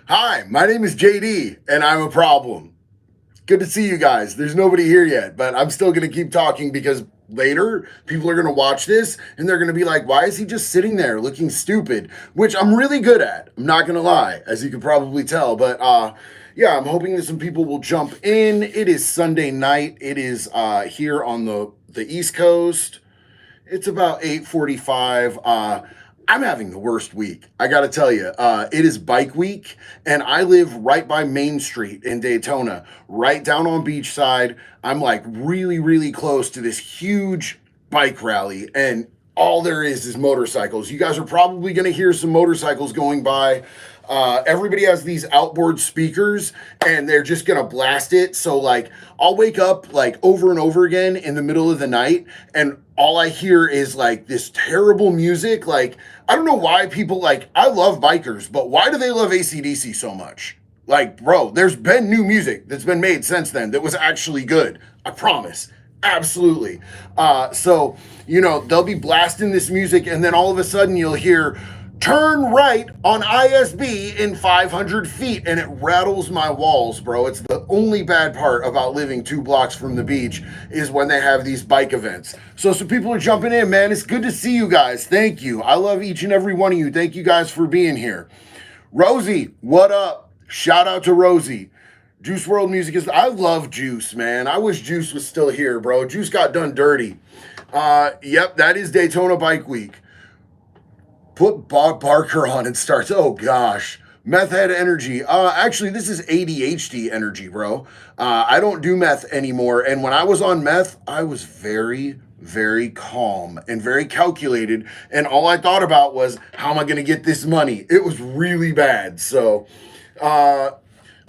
Hi, my name is JD, and I'm a problem. Good to see you guys. There's nobody here yet, but I'm still going to keep talking because later people are going to watch this and they're going to be like, why is he just sitting there looking stupid? Which I'm really good at. I'm not going to lie, as you can probably tell. But yeah, I'm hoping that some people will jump in. It is Sunday night. It is here on the East Coast. It's about 8:45. I'm having the worst week. I got to tell you, it is bike week, and I live right by Main Street in Daytona, right down on Beachside. I'm like really, really close to this huge bike rally, and all there is motorcycles. You guys are probably going to hear some motorcycles going by. Everybody has these outboard speakers and they're just gonna blast it. So like I'll wake up like over and over again in the middle of the night and all I hear is like this terrible music. Like I don't know why people like I love bikers, but why do they love ACDC so much? Like, bro, there's been new music that's been made since then that was actually good. I promise. Absolutely. So, they'll be blasting this music, and then all of a sudden you'll hear turn right on ISB in 500 feet, and it rattles my walls, bro. It's the only bad part about living 2 blocks from the beach is when they have these bike events. So some people are jumping in, man. It's good to see you guys. Thank you. I love each and every one of you. Thank you guys for being here. Rosie, what up? Shout out to Rosie. Juice World Music is. I love Juice, man. I wish Juice was still here, bro. Juice got done dirty. Yep, that is Daytona Bike Week. Put Bob Barker on and starts. Oh gosh, meth head energy. Actually, this is ADHD energy, bro. I don't do meth anymore. And when I was on meth, I was very, very calm and very calculated. And all I thought about was, how am I going to get this money? It was really bad. So, uh,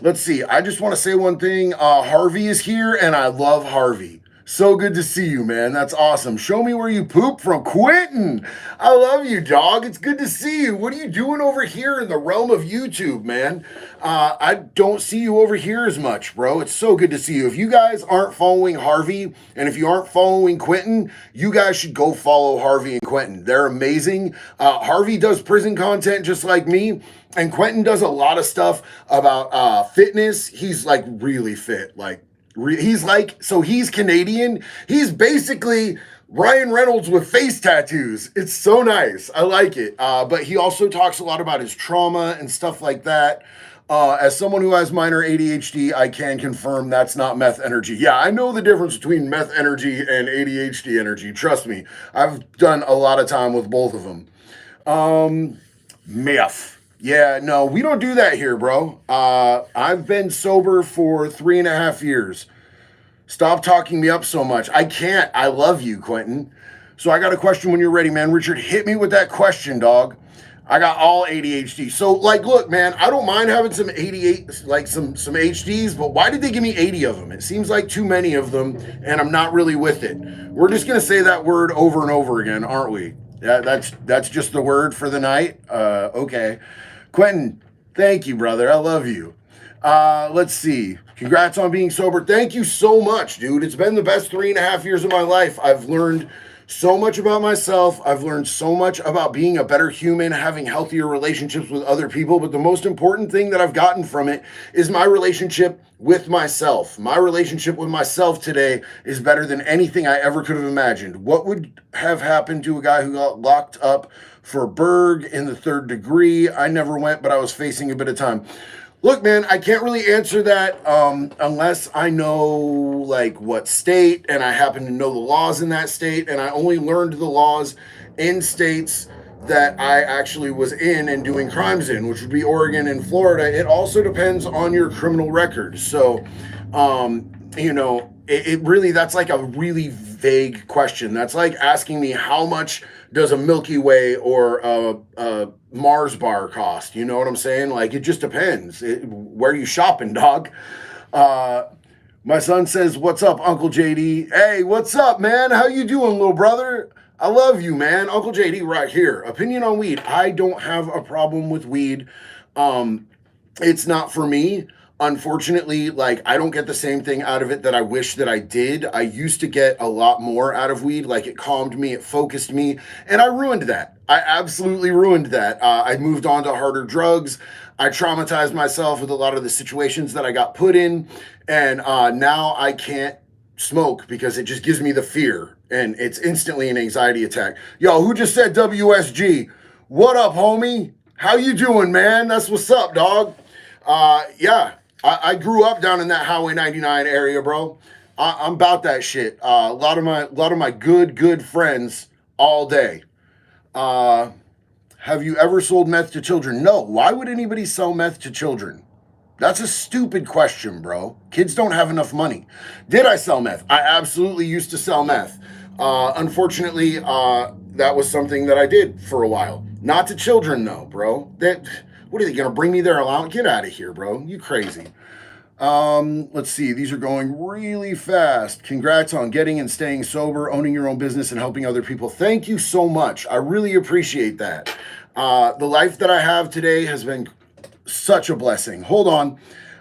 let's see. I just want to say one thing. Harvey is here, and I love Harvey. So good to see you, man. That's awesome. Show me where you poop from Quentin. I love you, dog. It's good to see you. What are you doing over here in the realm of YouTube, man? I don't see you over here as much, bro. It's so good to see you. If you guys aren't following Harvey and if you aren't following Quentin, you guys should go follow Harvey and Quentin. They're amazing. Harvey does prison content just like me. And Quentin does a lot of stuff about fitness. He's like really fit. He's Canadian. He's basically Ryan Reynolds with face tattoos. It's so nice. I like it. But he also talks a lot about his trauma and stuff like that. As someone who has minor ADHD, I can confirm that's not meth energy. Yeah, I know the difference between meth energy and ADHD energy. Trust me. I've done a lot of time with both of them. Meth. Yeah, no, we don't do that here, bro. I've been sober for 3.5 years. Stop talking me up so much. I can't. I love you, Quentin. So I got a question when you're ready, man. Richard, hit me with that question, dog. I got all ADHD. So, like, look, man, I don't mind having some 88, like some HDs, but why did they give me 80 of them? It seems like too many of them, and I'm not really with it. We're just gonna say that word over and over again, aren't we? That's just the word for the night. Okay. Quentin, thank you, brother. I love you. Let's see. Congrats on being sober. Thank you so much, dude. It's been the best 3.5 years of my life. I've learned so much about myself. I've learned so much about being a better human, having healthier relationships with other people. But the most important thing that I've gotten from it is my relationship with myself. My relationship with myself today is better than anything I ever could have imagined. What would have happened to a guy who got locked up for Berg in the 3rd degree? I never went, but I was facing a bit of time. Look, man, I can't really answer that unless I know like what state and I happen to know the laws in that state. And I only learned the laws in states that I actually was in and doing crimes in, which would be Oregon and Florida. It also depends on your criminal record. So, it really, that's like a really vague question. That's like asking me how much does a Milky Way or a Mars bar cost? You know what I'm saying? Like, it just depends. Where you shopping, dog? Uh, my son says, "What's up, Uncle JD?" Hey, what's up, man? How you doing, little brother? I love you, man. Uncle JD right here. Opinion on weed. I don't have a problem with weed. Um, it's not for me. Unfortunately, like I don't get the same thing out of it that I wish that I did. I used to get a lot more out of weed. Like it calmed me, it focused me, and I ruined that. I absolutely ruined that. I moved on to harder drugs. I traumatized myself with a lot of the situations that I got put in, and now I can't smoke because it just gives me the fear, and it's instantly an anxiety attack. Yo, who just said WSG? What up, homie? How you doing, man? That's what's up, dog. Yeah, I grew up down in that Highway 99 area, bro. I'm about that shit. A lot of my good friends all day. Uh, have you ever sold meth to children? No. Why would anybody sell meth to children? That's a stupid question, bro. Kids don't have enough money. Did I sell meth? I absolutely used to sell meth. Unfortunately, that was something that I did for a while. Not to children, though, bro. What are they gonna bring me their allowance? Get out of here, bro. You crazy. Let's see. These are going really fast. Congrats on getting and staying sober, owning your own business, and helping other people. Thank you so much. I really appreciate that. The life that I have today has been such a blessing. Hold on.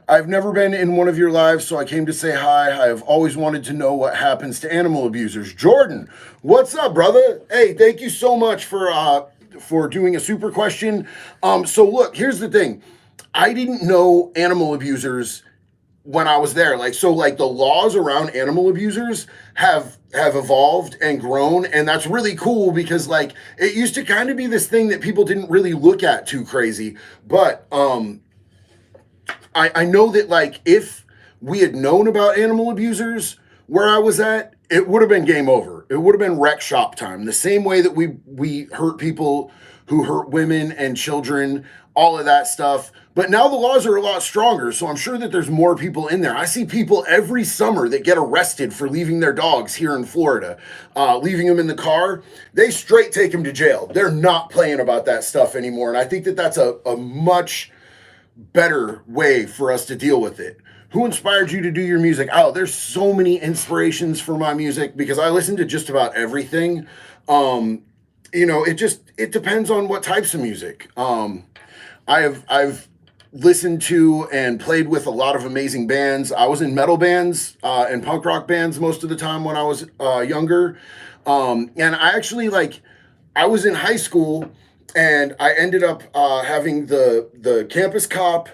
I've never been in one of your lives, so I came to say hi. I have always wanted to know what happens to animal abusers. Jordan, what's up, brother? Hey, thank you so much for doing a super question. So look, here's the thing. I didn't know animal abusers when I was there. Like the laws around animal abusers have evolved and grown, and that's really cool because like it used to kind of be this thing that people didn't really look at too crazy. But I know that like if we had known about animal abusers where I was at, it would have been game over. It would have been wreck shop time. The same way that we hurt people who hurt women and children, all of that stuff. But now the laws are a lot stronger, so I'm sure that there's more people in there. I see people every summer that get arrested for leaving their dogs here in Florida, leaving them in the car. They straight take them to jail. They're not playing about that stuff anymore, and I think that that's a much better way for us to deal with it. Who inspired you to do your music? Oh, there's so many inspirations for my music because I listen to just about everything. It depends on what types of music. I've listened to and played with a lot of amazing bands. I was in metal bands and punk rock bands most of the time when I was younger. And I actually I was in high school and I ended up having the campus cop,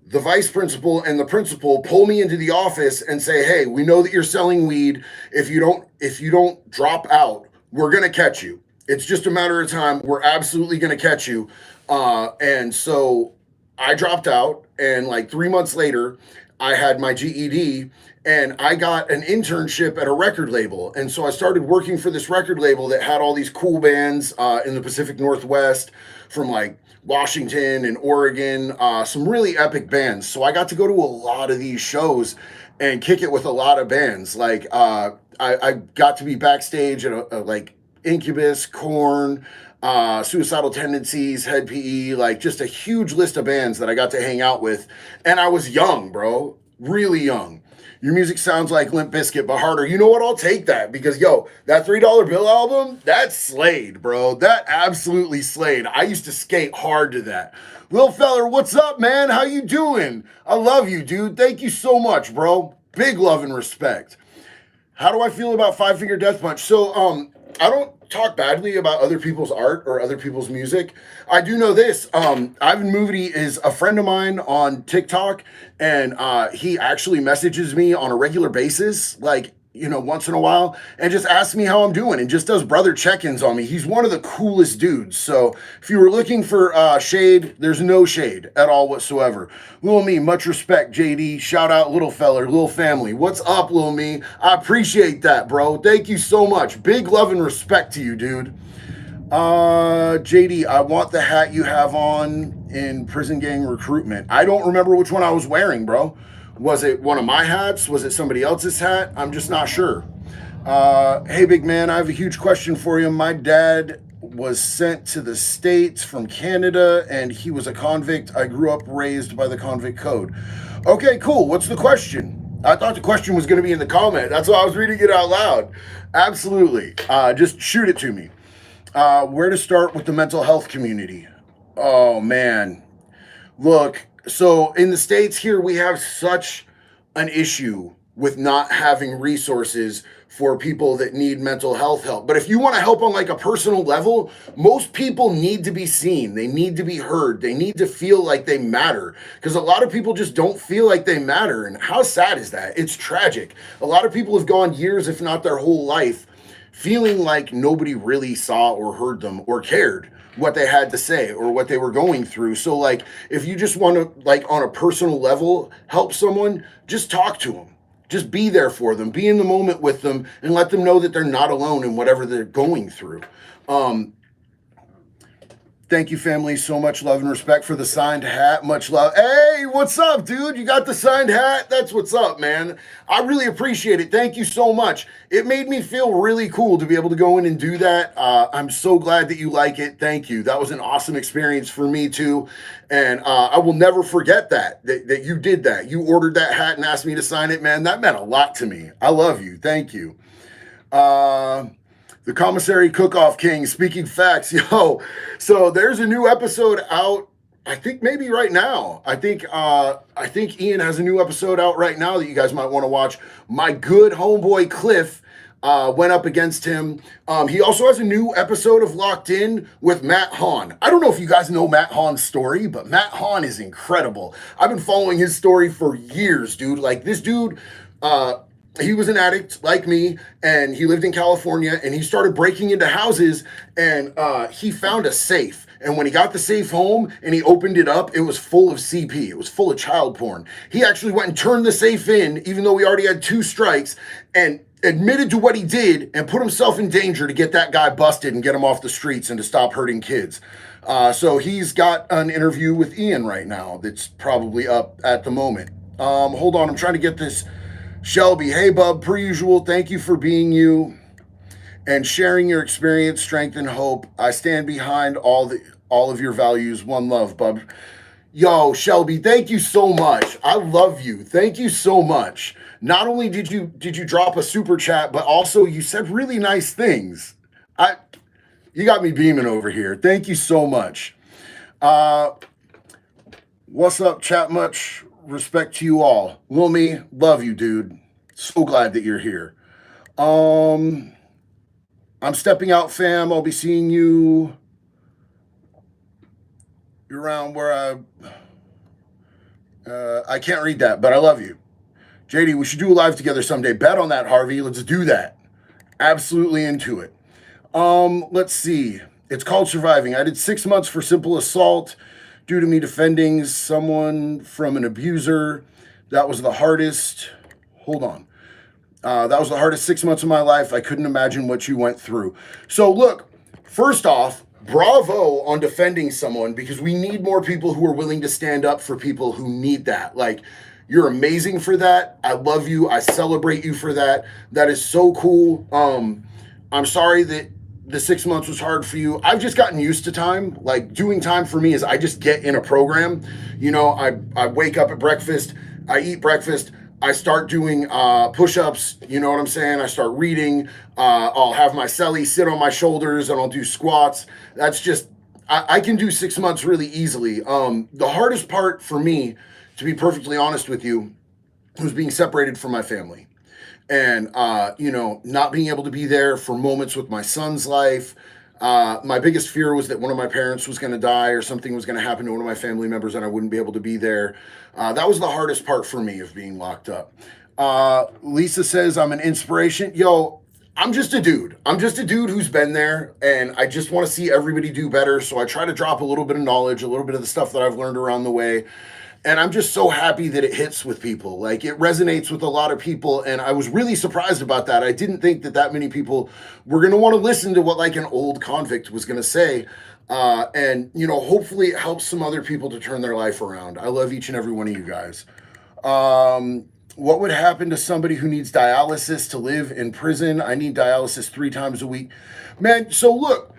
the vice principal, and the principal pull me into the office and say, "Hey, we know that you're selling weed. If you don't drop out, we're gonna catch you. It's just a matter of time. We're absolutely gonna catch you." And so I dropped out, and like 3 months later, I had my GED, and I got an internship at a record label. And so I started working for this record label that had all these cool bands in the Pacific Northwest from like Washington and Oregon, some really epic bands. So I got to go to a lot of these shows and kick it with a lot of bands. I got to be backstage at like Incubus, Korn, Suicidal Tendencies, Head PE, like just a huge list of bands that I got to hang out with. And I was young, bro, really young. Your music sounds like Limp Bizkit, but harder. You know what? I'll take that because, yo, that $3 Bill album, that slayed, bro. That absolutely slayed. I used to skate hard to that. Lil Feller, what's up, man? How you doing? I love you, dude. Thank you so much, bro. Big love and respect. How do I feel about Five Finger Death Punch? So, I don't talk badly about other people's art or other people's music. I do know this. Ivan Moody is a friend of mine on TikTok, and he actually messages me on a regular basis, like, once in a while, and just asks me how I'm doing and just does brother check-ins on me. He's one of the coolest dudes. So if you were looking for shade, there's no shade at all whatsoever. Lil Me, much respect, JD. Shout out Little Feller, Lil Family. What's up, Lil Me? I appreciate that, bro. Thank you so much. Big love and respect to you, dude. JD, I want the hat you have on in Prison Gang Recruitment. I don't remember which one I was wearing, bro. Was it one of my hats? Was it somebody else's hat? I'm just not sure. Hey, big man, I have a huge question for you. My dad was sent to the States from Canada, and he was a convict. I grew up raised by the convict code. Okay, cool. What's the question? I thought the question was going to be in the comment. That's why I was reading it out loud. Absolutely. Just shoot it to me. Where to start with the mental health community? Oh, man. Look, so in the States here, we have such an issue with not having resources for people that need mental health help. But if you want to help on like a personal level, most people need to be seen. They need to be heard. They need to feel like they matter, because a lot of people just don't feel like they matter. And how sad is that? It's tragic. A lot of people have gone years, if not their whole life, feeling like nobody really saw or heard them or cared what they had to say or what they were going through. So like, if you just want to, like, on a personal level help someone, just talk to them. Just be there for them, be in the moment with them, and let them know that they're not alone in whatever they're going through. Thank you, family. So much love and respect for the signed hat. Much love. Hey, what's up, dude? You got the signed hat? That's what's up, man. I really appreciate it. Thank you so much. It made me feel really cool to be able to go in and do that. I'm so glad that you like it. Thank you. That was an awesome experience for me, too. And I will never forget that you did that. You ordered that hat and asked me to sign it, man. That meant a lot to me. I love you. Thank you. The Commissary Cook-Off King, speaking facts, yo. So there's a new episode out, I think maybe right now. I think Ian has a new episode out right now that you guys might want to watch. My good homeboy Cliff went up against him. He also has a new episode of Locked In with Matt Hahn. I don't know if you guys know Matt Hahn's story, but Matt Hahn is incredible. I've been following his story for years, dude. Like, this dude, he was an addict like me, and he lived in California, and he started breaking into houses, and he found a safe. And when he got the safe home and he opened it up, it was full of CP. It was full of child porn. He actually went and turned the safe in, even though he already had 2 strikes, and admitted to what he did and put himself in danger to get that guy busted and get him off the streets and to stop hurting kids. So he's got an interview with Ian right now that's probably up at the moment. Hold on, I'm trying to get this. Shelby, hey bub, per usual, thank you for being you and sharing your experience, strength, and hope. I stand behind all of your values. One love, bub. Yo, Shelby, thank you so much. I love you. Thank you so much. Not only did you drop a super chat, but also you said really nice things. You got me beaming over here. Thank you so much. What's up, chat? Much respect to you all. Wilmy, love you, dude. So glad that you're here. I'm stepping out, fam. I'll be seeing you around where I can't read that, but I love you. JD, we should do a live together someday. Bet on that, Harvey. Let's do that. Absolutely into it. Let's see. It's called Surviving. I did 6 months for simple assault due to me defending someone from an abuser. That was the hardest. Hold on. That was the hardest 6 months of my life. I couldn't imagine what you went through. So look, first off, bravo on defending someone, because we need more people who are willing to stand up for people who need that. Like, you're amazing for that. I love you. I celebrate you for that. That is so cool. I'm sorry that the 6 months was hard for you. I've just gotten used to time. Like, doing time for me is I just get in a program. You know, I wake up at breakfast, I eat breakfast, I start doing push-ups, you know what I'm saying? I start reading, I'll have my celly sit on my shoulders and I'll do squats. That's just, I can do 6 months really easily. The hardest part for me, to be perfectly honest with you, was being separated from my family. And, you know, not being able to be there for moments with my son's life. My biggest fear was that one of my parents was going to die or something was going to happen to one of my family members and I wouldn't be able to be there. That was the hardest part for me of being locked up. Lisa says I'm an inspiration. Yo, I'm just a dude. I'm just a dude who's been there, and I just want to see everybody do better. So I try to drop a little bit of knowledge, a little bit of the stuff that I've learned around the way. And I'm just so happy that it hits with people. Like, it resonates with a lot of people. And I was really surprised about that. I didn't think that many people were going to want to listen to what like an old convict was going to say. And, you know, hopefully it helps some other people to turn their life around. I love each and every one of you guys. What would happen to somebody who needs dialysis to live in prison? I need dialysis 3 times a week. Man, so look.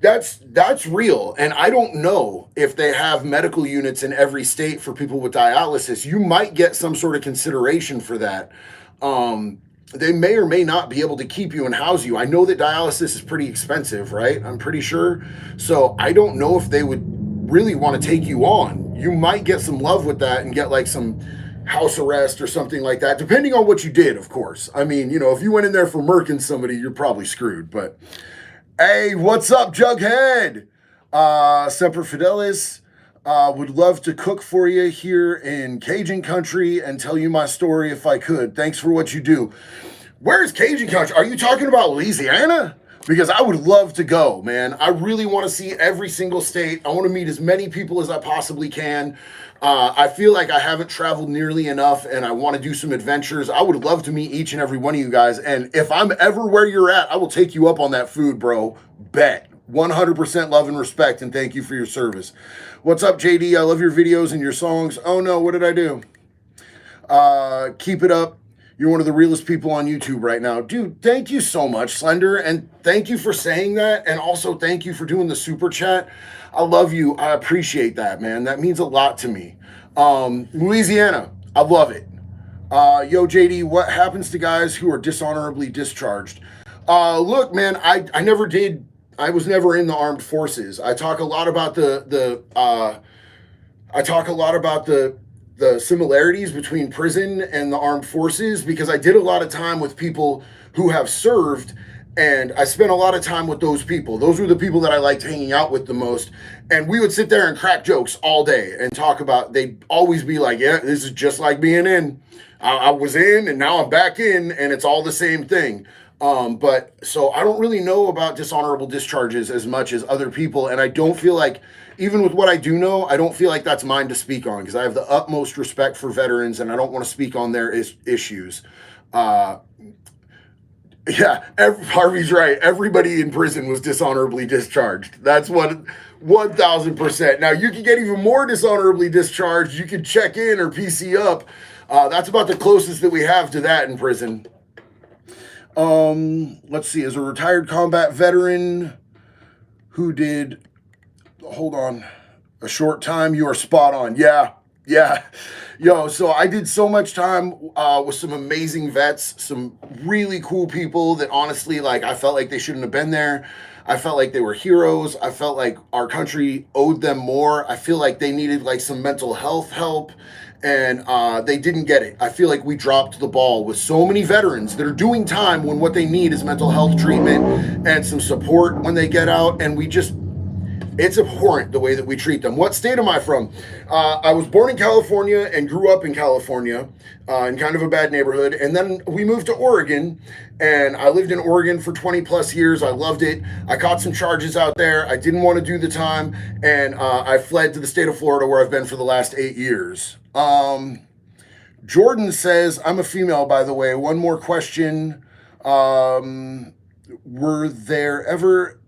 That's real. And I don't know if they have medical units in every state for people with dialysis. You might get some sort of consideration for that. They may or may not be able to keep you and house you. I know that dialysis is pretty expensive, right? I'm pretty sure. So I don't know if they would really want to take you on. You might get some love with that and get like some house arrest or something like that, depending on what you did, of course. I mean, you know, if you went in there for murking somebody, you're probably screwed. But hey, what's up, Jughead? Semper Fidelis. Would love to cook for you here in Cajun country and tell you my story if I could. Thanks for what you do. Where's Cajun country? Are you talking about Louisiana? Because I would love to go, man. I really want to see every single state. I want to meet as many people as I possibly can. I feel like I haven't traveled nearly enough and I want to do some adventures. I would love to meet each and every one of you guys. And if I'm ever where you're at, I will take you up on that food, bro. Bet. 100% love and respect, and thank you for your service. What's up, JD? I love your videos and your songs. Oh no, what did I do? Keep it up. You're one of the realest people on YouTube right now. Dude, thank you so much, Slender. And thank you for saying that. And also thank you for doing the super chat. I love you. I appreciate that, man. That means a lot to me. Louisiana, I love it. Yo, JD, what happens to guys who are dishonorably discharged? Look, man, I never did. I was never in the armed forces. I talk a lot about the similarities between prison and the armed forces because I did a lot of time with people who have served, and I spent a lot of time with those people. Those were the people that I liked hanging out with the most. And we would sit there and crack jokes all day and talk about, they'd always be like, yeah, this is just like being in. I was in and now I'm back in, and it's all the same thing. But so I don't really know about dishonorable discharges as much as other people. And I don't feel like, even with what I do know, I don't feel like that's mine to speak on because I have the utmost respect for veterans and I don't want to speak on their issues. Harvey's right. Everybody in prison was dishonorably discharged. That's what 1000%. Now you can get even more dishonorably discharged. You can check in or PC up. That's about the closest that we have to that in prison. Let's see, as a retired combat veteran who did, hold on, a short time, you are spot on. Yeah. Yo, so I did so much time with some amazing vets, some really cool people that honestly, like, I felt like they shouldn't have been there. I felt like they were heroes. I felt like our country owed them more. I feel like they needed like some mental health help. And they didn't get it. I feel like we dropped the ball with so many veterans that are doing time when what they need is mental health treatment and some support when they get out. And it's abhorrent the way that we treat them. What state am I from? I was born in California and grew up in California in kind of a bad neighborhood. And then we moved to Oregon, and I lived in Oregon for 20 plus years. I loved it. I caught some charges out there. I didn't want to do the time. And I fled to the state of Florida where I've been for the last 8 years. Jordan says, I'm a female, by the way. One more question. Were there ever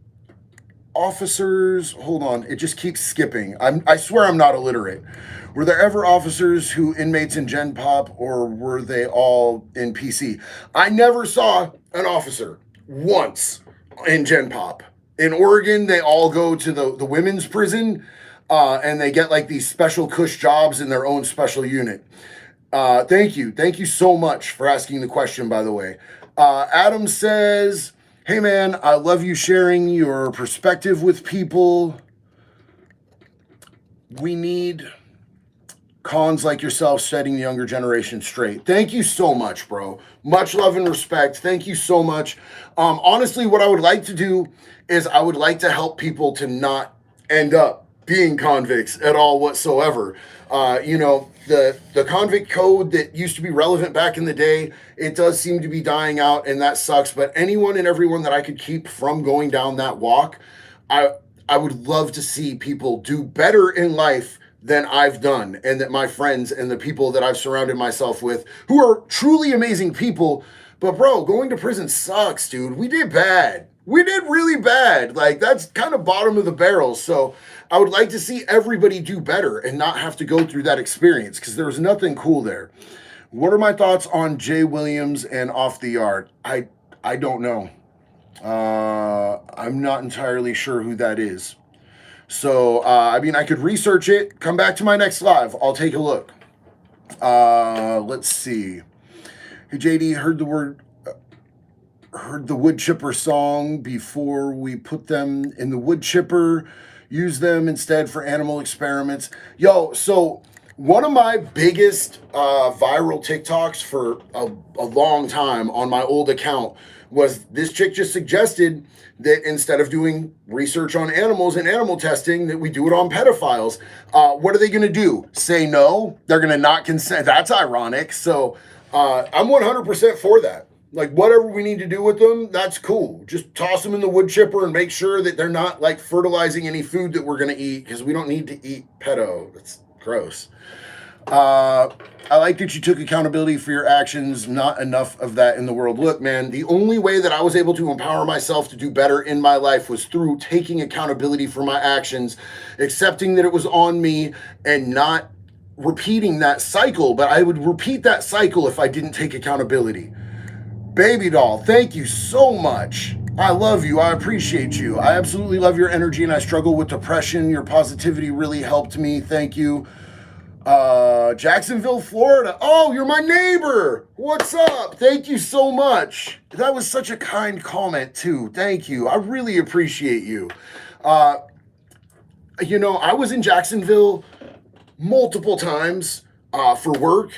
officers? Hold on. It just keeps skipping. I swear I'm not illiterate. Were there ever officers who inmates in Gen Pop, or were they all in PC? I never saw an officer once in Gen Pop. In Oregon, they all go to the women's prison. And they get like these special cush jobs in their own special unit. Thank you. Thank you so much for asking the question, by the way. Adam says, hey man, I love you sharing your perspective with people. We need cons like yourself setting the younger generation straight. Thank you so much, bro. Much love and respect. Thank you so much. Honestly, what I would like to do is I would like to help people to not end up being convicts at all whatsoever. The convict code that used to be relevant back in the day, it does seem to be dying out, and that sucks. But anyone and everyone that I could keep from going down that walk, I would love to see people do better in life than I've done, and that my friends and the people that I've surrounded myself with, who are truly amazing people. But bro, going to prison sucks, dude. We did bad. We did really bad. Like, that's kind of bottom of the barrel. So I would like to see everybody do better and not have to go through that experience, because there was nothing cool there. What are my thoughts on Jay Williams and Off the Yard? I don't know. I'm not entirely sure who that is. So, I could research it. Come back to my next live. I'll take a look. Let's see. Hey, JD, heard the wood chipper song before we put them in the wood chipper. Use them instead for animal experiments. Yo, so One of my biggest viral TikToks for a long time on my old account was this chick just suggested that instead of doing research on animals and animal testing, that we do it on pedophiles. What are they going to do? Say no? They're going to not consent. That's ironic. So I'm 100% for that. Like, whatever we need to do with them, that's cool. Just toss them in the wood chipper and make sure that they're not like fertilizing any food that we're going to eat, because we don't need to eat pedo. That's gross. I like that you took accountability for your actions. Not enough of that in the world. Look, man, the only way that I was able to empower myself to do better in my life was through taking accountability for my actions, accepting that it was on me, and not repeating that cycle. But I would repeat that cycle if I didn't take accountability. Baby doll, thank you so much. I love you. I appreciate you. I absolutely love your energy, and I struggle with depression. Your positivity really helped me. Thank you. Jacksonville, Florida. Oh, you're my neighbor. What's up? Thank you so much. That was such a kind comment too. Thank you. I really appreciate you. I was in Jacksonville multiple times for work,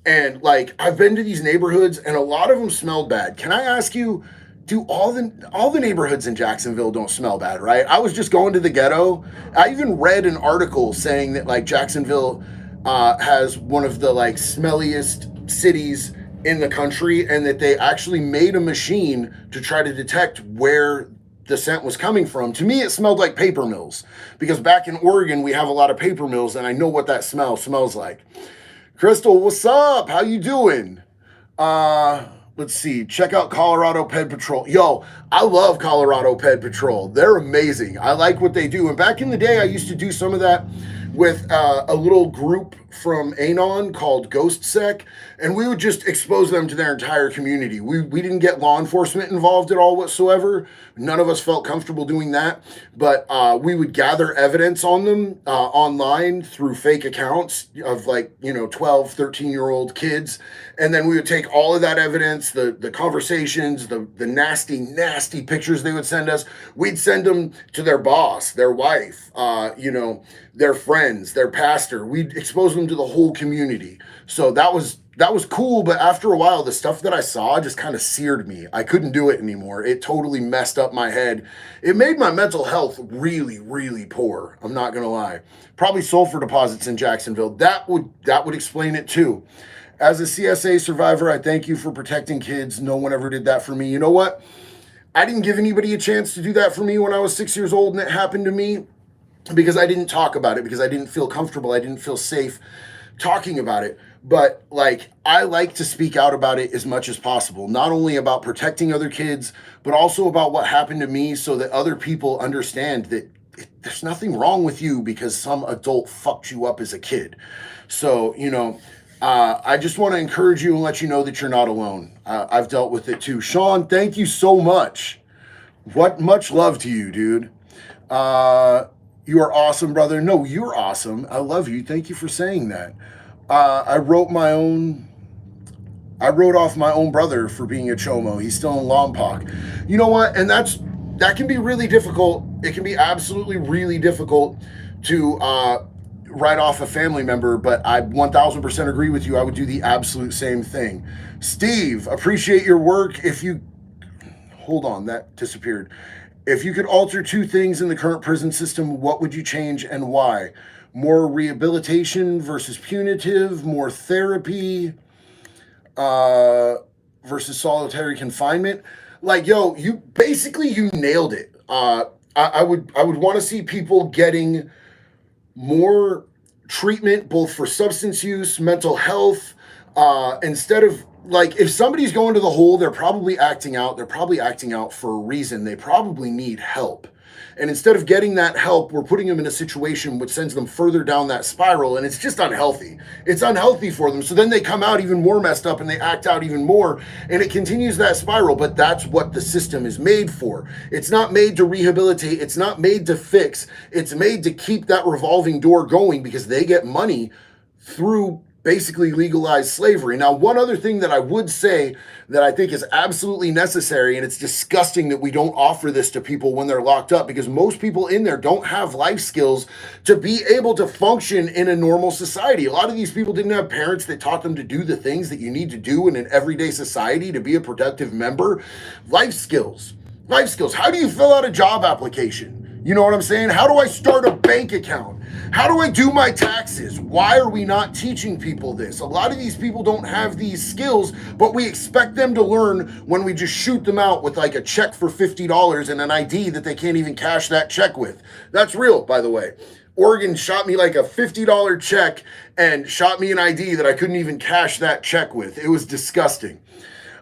and like I've been to these neighborhoods and a lot of them smelled bad. Can I ask you, do all the neighborhoods in Jacksonville don't smell bad, right? I was just going to the ghetto. I even read an article saying that like Jacksonville has one of the like smelliest cities in the country, and that they actually made a machine to try to detect where the scent was coming from. To me, it smelled like paper mills, because back in Oregon, we have a lot of paper mills, and I know what that smell smells like. Crystal, what's up? How you doing? Let's see. Check out Colorado Ped Patrol. Yo, I love Colorado Ped Patrol. They're amazing. I like what they do. And back in the day, I used to do some of that with a little group from Anon called Ghost Sec, and we would just expose them to their entire community. We didn't get law enforcement involved at all whatsoever. None of us felt comfortable doing that, but we would gather evidence on them online through fake accounts of 12, 13-year-old kids, and then we would take all of that evidence, the conversations, the nasty, nasty pictures they would send us. We'd send them to their boss, their wife, their friends, their pastor. We'd expose them to the whole community. So that was cool, but after a while, the stuff that I saw just kind of seared me. I couldn't do it anymore. It totally messed up my head. It made my mental health really, really poor. I'm not gonna lie. Probably sulfur deposits in Jacksonville. That would explain it too. As a CSA survivor, I thank you for protecting kids. No one ever did that for me. You know what? I didn't give anybody a chance to do that for me when I was 6 years old and it happened to me, because I didn't talk about it, because I didn't feel comfortable. I didn't feel safe talking about it. But I like to speak out about it as much as possible, not only about protecting other kids, but also about what happened to me, so that other people understand that there's nothing wrong with you because some adult fucked you up as a kid. So, I just want to encourage you and let you know that you're not alone. I've dealt with it too. Sean, thank you so much. Much love to you, dude. You are awesome, brother. No, you're awesome. I love you. Thank you for saying that. I wrote off my own brother for being a chomo. He's still in Lompoc. You know what? And that can be really difficult. It can be absolutely really difficult to write off a family member, but I 1000% agree with you. I would do the absolute same thing. Steve, appreciate your work. Hold on, that disappeared. If you could alter two things in the current prison system, what would you change and why? More rehabilitation versus punitive, more therapy versus solitary confinement. You nailed it. I would want to see people getting more treatment, both for substance use, mental health, instead of if somebody's going to the hole, they're probably acting out. They're probably acting out for a reason. They probably need help. And instead of getting that help, we're putting them in a situation which sends them further down that spiral, and it's just unhealthy. It's unhealthy for them. So then they come out even more messed up and they act out even more, and it continues that spiral. But that's what the system is made for. It's not made to rehabilitate. It's not made to fix. It's made to keep that revolving door going, because they get money through basically legalize slavery. Now, one other thing that I would say that I think is absolutely necessary, and it's disgusting that we don't offer this to people when they're locked up, because most people in there don't have life skills to be able to function in a normal society. A lot of these people didn't have parents that taught them to do the things that you need to do in an everyday society to be a productive member. Life skills. Life skills. How do you fill out a job application? You know what I'm saying? How do I start a bank account? How do I do my taxes? Why are we not teaching people this? A lot of these people don't have these skills, but we expect them to learn when we just shoot them out with like a check for $50 and an ID that they can't even cash that check with. That's real, by the way. Oregon shot me like a $50 check and shot me an ID that I couldn't even cash that check with. It was disgusting.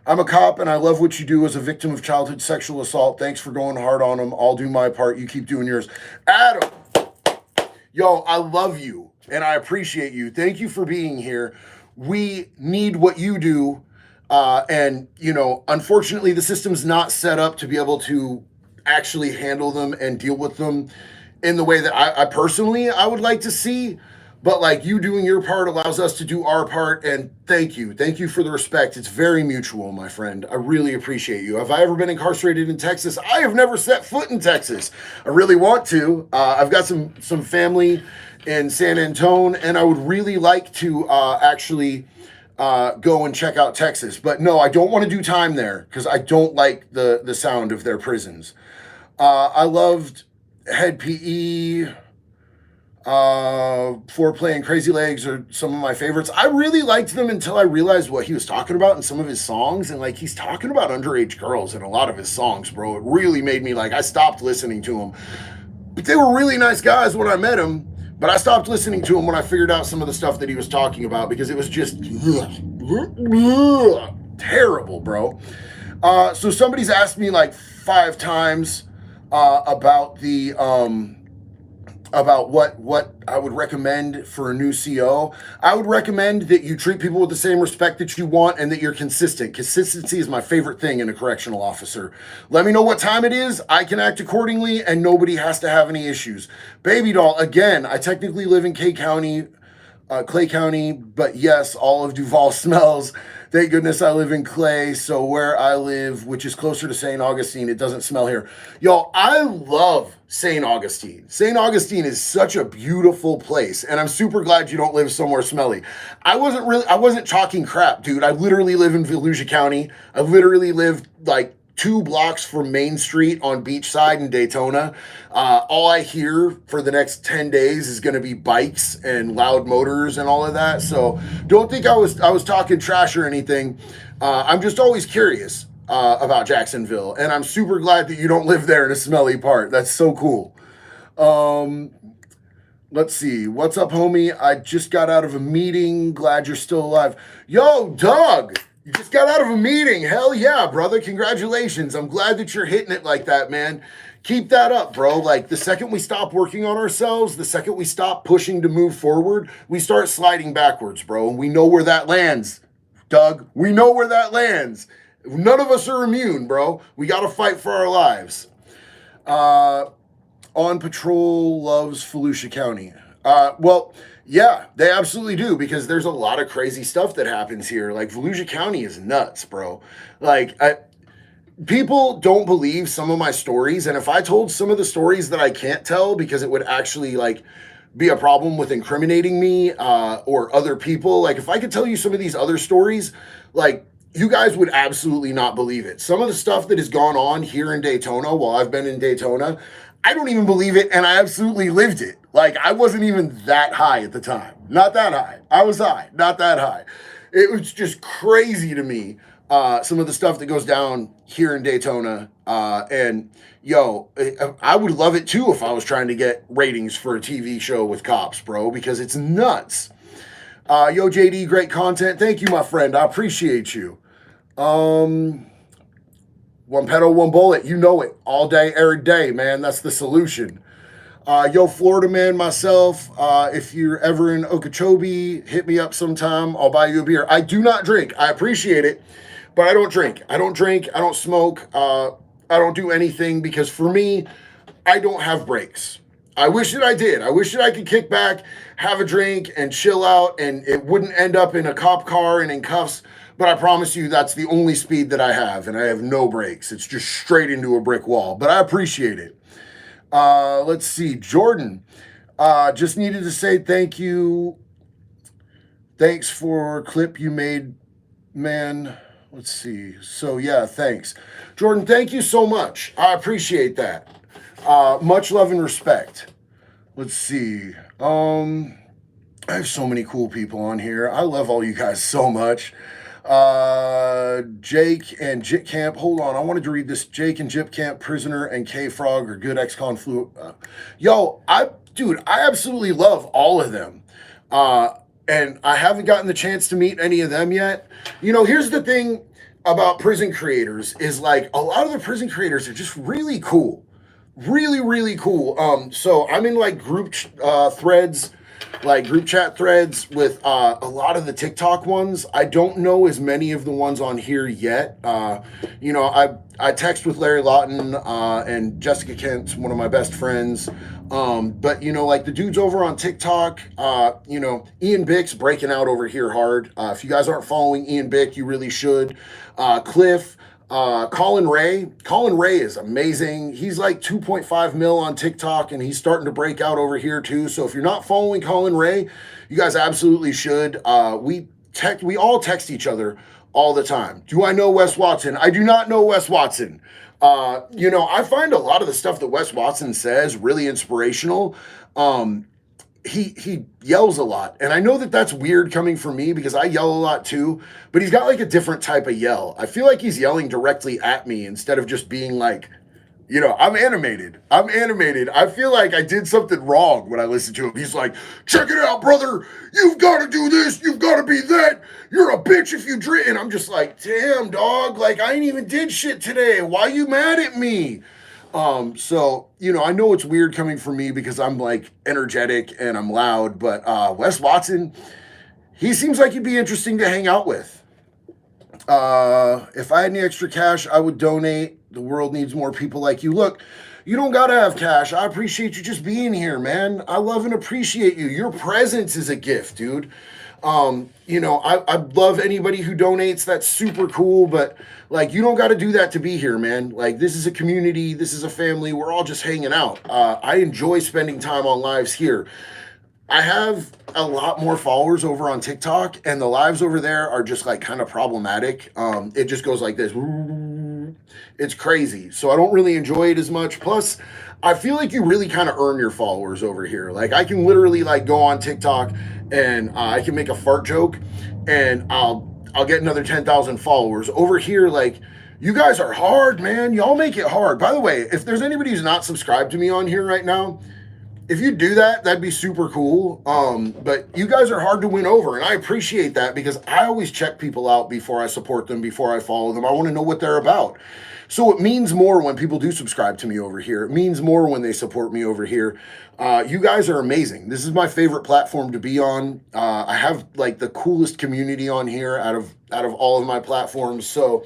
I'm a cop and I love what you do as a victim of childhood sexual assault. Thanks for going hard on them. I'll do my part. You keep doing yours. Adam, yo, I love you and I appreciate you. Thank you for being here. We need what you do. And, you know, unfortunately, the system's not set up to be able to actually handle them and deal with them in the way that I personally, I would like to see. But like you doing your part allows us to do our part. And thank you. Thank you for the respect. It's very mutual, my friend. I really appreciate you. Have I ever been incarcerated in Texas? I have never set foot in Texas. I really want to. I've got some family in San Antonio, and I would really like to actually go and check out Texas. But no, I don't want to do time there because I don't like the sound of their prisons. I loved Head PE. Foreplay and Crazy Legs are some of my favorites. I really liked them until I realized what he was talking about in some of his songs. And like, he's talking about underage girls in a lot of his songs, bro. It really made me like, I stopped listening to him. But they were really nice guys when I met him. But I stopped listening to him when I figured out some of the stuff that he was talking about because it was just terrible, bro. So somebody's asked me like 5 times about the about what I would recommend for a new CO. I would recommend that you treat people with the same respect that you want and that you're consistent. Consistency is my favorite thing in a correctional officer. Let me know what time it is. I can act accordingly and nobody has to have any issues. Baby doll, again, I technically live in Clay County, but yes, all of Duval smells. Thank goodness I live in Clay, so where I live, which is closer to St. Augustine, it doesn't smell here. Yo, I love St. Augustine. St. Augustine is such a beautiful place, and I'm super glad you don't live somewhere smelly. I wasn't talking crap, dude. I literally live in Volusia County. I literally live like 2 blocks from Main Street on Beachside in Daytona. All I hear for the next 10 days is going to be bikes and loud motors and all of that. So don't think I was talking trash or anything. I'm just always curious about Jacksonville, and I'm super glad that you don't live there in a smelly part. That's so cool. Let's see. What's up, homie? I just got out of a meeting. Glad you're still alive. Yo, Doug! You just got out of a meeting. Hell yeah, brother. Congratulations. I'm glad that you're hitting it like that, man. Keep that up, bro. Like, the second we stop working on ourselves, the second we stop pushing to move forward, we start sliding backwards, bro. And we know where that lands, Doug. We know where that lands. None of us are immune, bro. We got to fight for our lives. On Patrol loves Volusia County. Well, yeah, they absolutely do, because there's a lot of crazy stuff that happens here. Like, Volusia County is nuts, bro. Like, people don't believe some of my stories, and if I told some of the stories that I can't tell because it would actually, like, be a problem with incriminating me or other people, like, if I could tell you some of these other stories, like, you guys would absolutely not believe it. Some of the stuff that has gone on here in Daytona while I've been in Daytona, I don't even believe it, and I absolutely lived it. Like, I wasn't even that high at the time. Not that high. I was high, not that high. It was just crazy to me, some of the stuff that goes down here in Daytona. And, yo, I would love it, too, if I was trying to get ratings for a TV show with cops, bro, because it's nuts. Yo, JD, great content. Thank you, my friend. I appreciate you. One pedal, one bullet. You know it. All day, every day, man. That's the solution. Yo, Florida man myself, if you're ever in Okeechobee, hit me up sometime. I'll buy you a beer. I do not drink. I appreciate it, but I don't drink. I don't drink. I don't smoke. I don't do anything because for me, I don't have breaks. I wish that I did. I wish that I could kick back, have a drink, and chill out, and it wouldn't end up in a cop car and in cuffs. But I promise you, that's the only speed that I have, and I have no brakes. It's just straight into a brick wall. But I appreciate it. Let's see, Jordan. Just needed to say thank you. Thanks for clip you made, man. Let's see. So yeah, thanks, Jordan. Thank you so much. I appreciate that. Much love and respect. Let's see. I have so many cool people on here. I love all you guys so much. Jake and Jit Camp. Hold on, I wanted to read this. Jake and Jip Camp, Prisoner, and K Frog are good ex-con flu. Dude, I absolutely love all of them. And I haven't gotten the chance to meet any of them yet. You know, here's the thing about prison creators is like a lot of the prison creators are just really cool. Really, really cool. So I'm in like threads, like group chat threads with a lot of the TikTok ones. I don't know as many of the ones on here yet. I text with Larry Lawton and Jessica Kent, one of my best friends. But like the dudes over on TikTok, Ian Bick's breaking out over here hard. If you guys aren't following Ian Bick, you really should. Cliff. Colin Ray. Colin Ray is amazing. He's like 2.5 mil on TikTok, and he's starting to break out over here too. So if you're not following Colin Ray, you guys absolutely should. We all text each other all the time. Do I know Wes Watson? I do not know Wes Watson. I find a lot of the stuff that Wes Watson says really inspirational. He yells a lot, and I know that that's weird coming from me because I yell a lot too, but he's got like a different type of yell. I feel like he's yelling directly at me instead of just being like, I'm animated. I feel like I did something wrong when I listen to him. He's like, check it out, brother. You've got to do this. You've got to be that. You're a bitch if you drink. And I'm just like, damn, dog. Like, I ain't even did shit today. Why you mad at me? I know it's weird coming from me because I'm like energetic and I'm loud, but Wes Watson, he seems like he'd be interesting to hang out with. If I had any extra cash, I would donate. The world needs more people like you. Look, you don't gotta have cash. I appreciate you just being here, man. I love and appreciate you. Your presence is a gift, dude. I love anybody who donates. That's super cool, but like, you don't got to do that to be here, man. Like, this is a community. This is a family. We're all just hanging out. I enjoy spending time on lives here. I have a lot more followers over on TikTok, and the lives over there are just like kind of problematic. It just goes like this. It's crazy. So I don't really enjoy it as much. Plus, I feel like you really kind of earn your followers over here. Like, I can literally like go on TikTok and I can make a fart joke and I'll get another 10,000 followers. Over here, like, you guys are hard, man. Y'all make it hard. By the way, if there's anybody who's not subscribed to me on here right now, if you do that, that'd be super cool. But you guys are hard to win over, and I appreciate that because I always check people out before I support them, before I follow them. I want to know what they're about. So it means more when people do subscribe to me over here. It means more when they support me over here. You guys are amazing. This is my favorite platform to be on. I have like the coolest community on here out of all of my platforms. So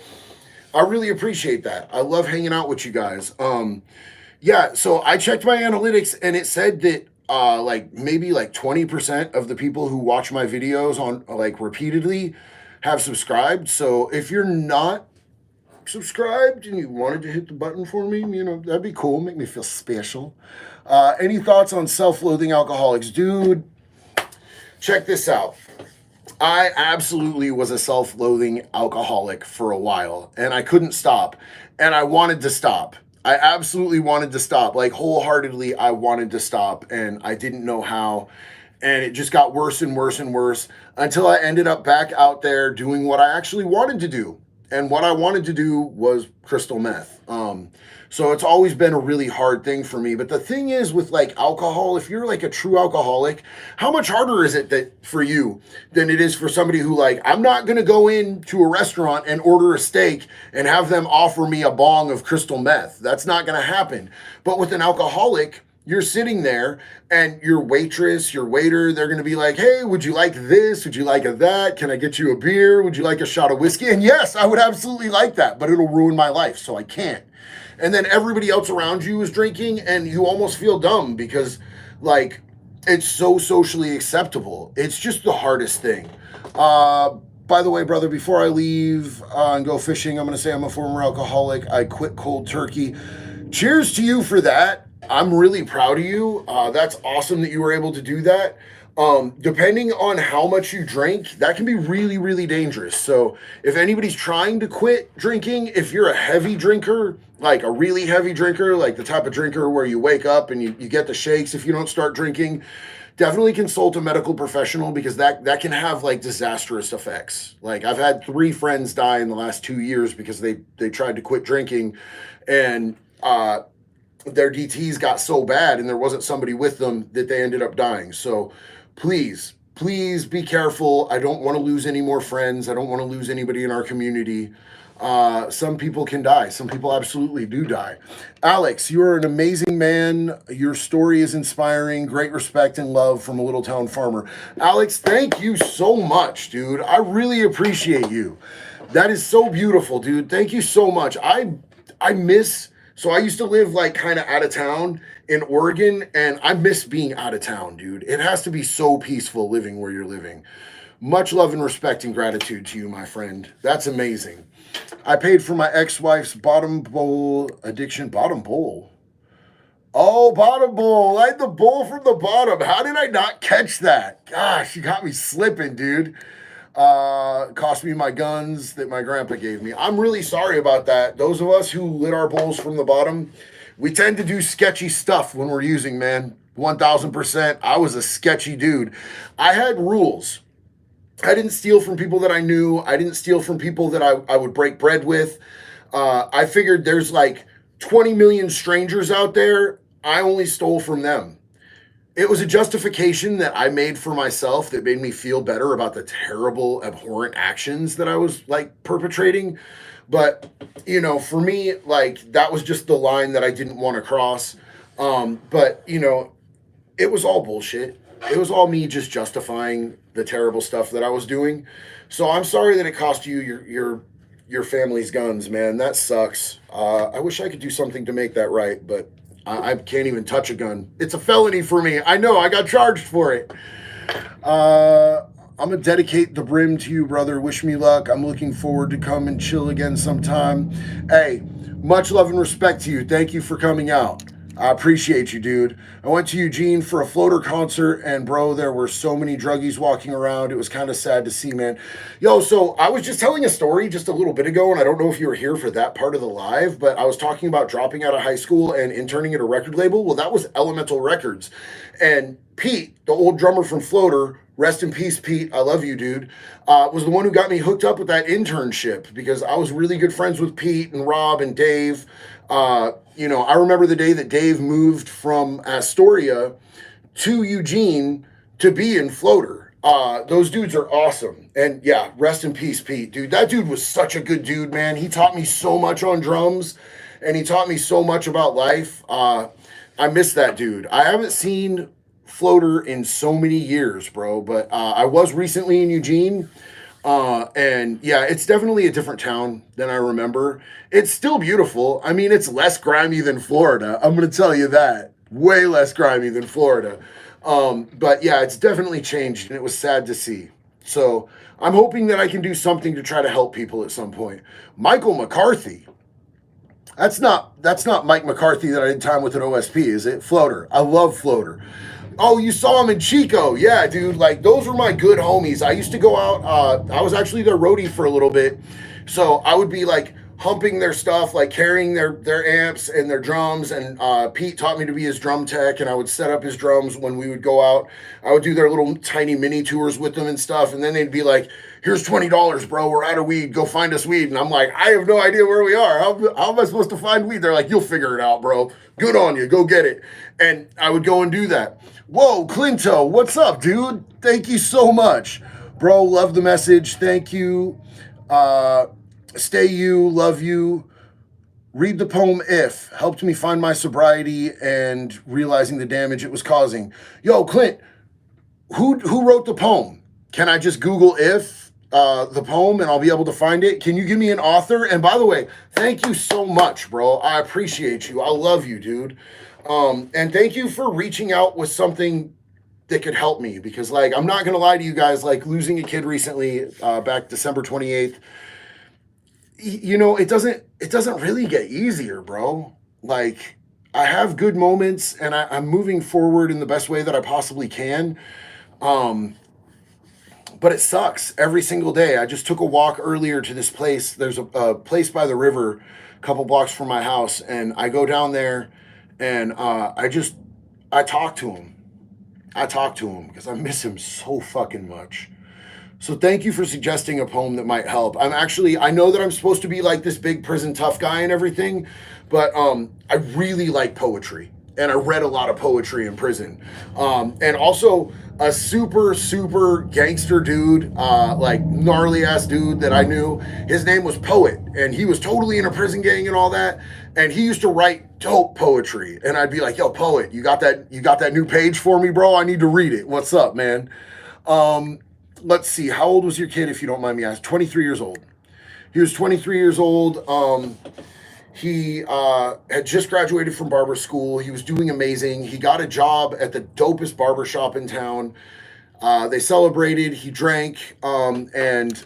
I really appreciate that. I love hanging out with you guys. So I checked my analytics and it said that maybe 20% of the people who watch my videos on like repeatedly have subscribed. So if you're not subscribed and you wanted to hit the button for me, that'd be cool. Make me feel special. Any thoughts on self-loathing alcoholics? Dude, check this out. I absolutely was a self-loathing alcoholic for a while, and I couldn't stop, and I wanted to stop. I absolutely wanted to stop. Like, wholeheartedly, I wanted to stop, and I didn't know how, and it just got worse and worse and worse until I ended up back out there doing what I actually wanted to do. And what I wanted to do was crystal meth. So it's always been a really hard thing for me. But the thing is with like alcohol, if you're like a true alcoholic, how much harder is it for you than it is for somebody who like, I'm not going to go into a restaurant and order a steak and have them offer me a bong of crystal meth. That's not going to happen. But with an alcoholic, you're sitting there and your waitress, your waiter, they're going to be like, hey, would you like this? Would you like that? Can I get you a beer? Would you like a shot of whiskey? And yes, I would absolutely like that, but it'll ruin my life, so I can't. and then everybody else around you is drinking, and you almost feel dumb because, like, it's so socially acceptable. It's just the hardest thing. By the way, brother, before I leave and go fishing, I'm going to say I'm a former alcoholic. I quit cold turkey. Cheers to you for that. I'm really proud of you. That's awesome that you were able to do that. Depending on how much you drink, that can be really, really dangerous. So if anybody's trying to quit drinking, if you're a heavy drinker, like a really heavy drinker, like the type of drinker where you wake up and you get the shakes if you don't start drinking, definitely consult a medical professional because that can have like disastrous effects. Like I've had 3 friends die in the last 2 years because they tried to quit drinking, and their DTs got so bad and there wasn't somebody with them that they ended up dying. So please be careful. I don't want to lose any more friends. I don't want to lose anybody in our community. Some people can die. Some people absolutely do die. Alex, you're an amazing man. Your story is inspiring. Great respect and love from a little town farmer. Alex, thank you so much, dude. I really appreciate you. That is so beautiful, dude. Thank you so much. I miss, so I used to live like kind of out of town in Oregon, and I miss being out of town, dude. It has to be so peaceful living where you're living. Much love and respect and gratitude to you, my friend. That's amazing. I paid for my ex-wife's bottom bowl addiction. Bottom bowl? Oh, bottom bowl. Like the bowl from the bottom. How did I not catch that? Gosh, you got me slipping, dude. Cost me my guns that my grandpa gave me. I'm really sorry about that. Those of us who lit our bowls from the bottom, we tend to do sketchy stuff when we're using, man. 1000%. I was a sketchy dude. I had rules. I didn't steal from people that I knew. I didn't steal from people that I would break bread with. I figured there's like 20 million strangers out there. I only stole from them. It was a justification that I made for myself that made me feel better about the terrible, abhorrent actions that I was like perpetrating. But, you know, for me, like that was just the line that I didn't want to cross. But, you know, it was all bullshit. It was all me just justifying the terrible stuff that I was doing. So I'm sorry that it cost you your family's guns, man. That sucks. I wish I could do something to make that right, but I can't even touch a gun. It's a felony for me. I know. I got charged for it. I'm going to dedicate the brim to you, brother. Wish me luck. I'm looking forward to come and chill again sometime. Hey, much love and respect to you. Thank you for coming out. I appreciate you, dude. I went to Eugene for a Floater concert, and bro, there were so many druggies walking around. It was kind of sad to see, man. Yo, so I was just telling a story just a little bit ago, and I don't know if you were here for that part of the live, but I was talking about dropping out of high school and interning at a record label. Well, that was Elemental Records. And Pete, the old drummer from Floater, rest in peace, Pete, I love you, dude, was the one who got me hooked up with that internship because I was really good friends with Pete and Rob and Dave. You know, I remember the day that Dave moved from Astoria to Eugene to be in Floater. Those dudes are awesome. And yeah, rest in peace, Pete, dude. That dude was such a good dude, man. He taught me so much on drums and he taught me so much about life. I miss that dude. I haven't seen Floater in so many years, bro, but I was recently in Eugene. And yeah, it's definitely a different town than I remember. It's still beautiful. I mean, it's less grimy than Florida. I'm going to tell you that. Way less grimy than Florida. But yeah, it's definitely changed and it was sad to see. So I'm hoping that I can do something to try to help people at some point. Michael McCarthy. That's not Mike McCarthy that I did time with at OSP, is it? Floater. I love Floater. Oh, you saw him in Chico. Yeah, dude. Like, those were my good homies. I used to go out. I was actually their roadie for a little bit. So I would be, like, humping their stuff, like, carrying their amps and their drums. And Pete taught me to be his drum tech, and I would set up his drums when we would go out. I would do their little tiny mini tours with them and stuff. And then they'd be like, here's $20, bro. We're out of weed. Go find us weed. And I'm like, I have no idea where we are. How am I supposed to find weed? They're like, you'll figure it out, bro. Good on you. Go get it. And I would go and do that. Whoa, Clinto, what's up, dude? Thank you so much. Bro, love the message. Thank you. Stay you, love you. Read the poem If. Helped me find my sobriety and realizing the damage it was causing. Yo, Clint, who wrote the poem? Can I just Google If the poem and I'll be able to find it. Can you give me an author? And by the way, thank you so much, bro. I appreciate you. I love you, dude. And thank you for reaching out with something that could help me, because like I'm not gonna lie to you guys, like losing a kid recently, back December 28th, you know, it doesn't really get easier, bro. Like I have good moments and I'm moving forward in the best way that I possibly can. Um, but it sucks every single day. I just took a walk earlier to this place. There's a place by the river, a couple blocks from my house, and I go down there, and I talk to him. I talk to him because I miss him so fucking much. So thank you for suggesting a poem that might help. I know that I'm supposed to be like this big prison tough guy and everything, but I really like poetry. And I read a lot of poetry in prison. And also a super, super gangster dude, like gnarly ass dude that I knew. His name was Poet, and he was totally in a prison gang and all that. And he used to write dope poetry. And I'd be like, yo, Poet, you got that new page for me, bro? I need to read it. What's up, man? Um, let's see. How old was your kid, if you don't mind me asking? 23 years old. He was 23 years old. He had just graduated from barber school. He was doing amazing. He got a job at the dopest barber shop in town. They celebrated. He drank, and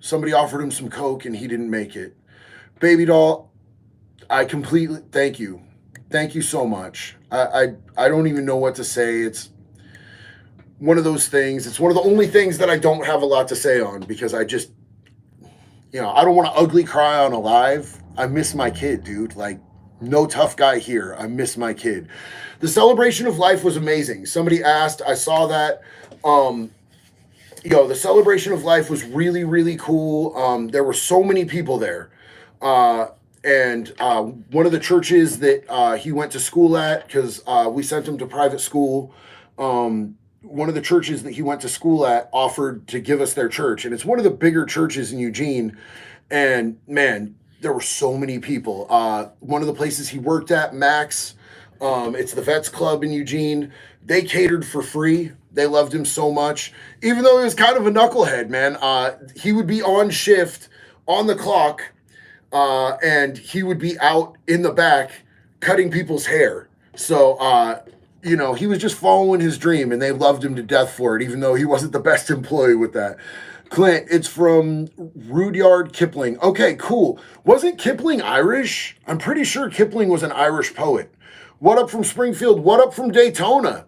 somebody offered him some coke, and he didn't make it. Baby doll, I completely thank you so much. I don't even know what to say. It's one of those things. It's one of the only things that I don't have a lot to say on, because I just, I don't want to ugly cry on a live. I miss my kid, dude. Like, no tough guy here. I miss my kid. The celebration of life was amazing. Somebody asked, I saw that. Um, the celebration of life was really, really cool. There were so many people there. Uh, and one of the churches that he went to school at, because we sent him to private school, one of the churches that he went to school at offered to give us their church. And it's one of the bigger churches in Eugene. And man, there were so many people. One of the places he worked at, Max, it's the Vets Club in Eugene. They catered for free. They loved him so much, even though he was kind of a knucklehead, man. He would be on shift on the clock, and he would be out in the back cutting people's hair. So, he was just following his dream, and they loved him to death for it, even though he wasn't the best employee with that. Clint, it's from Rudyard Kipling. Okay, cool. Wasn't Kipling Irish? I'm pretty sure Kipling was an Irish poet. What up from Springfield? What up from Daytona?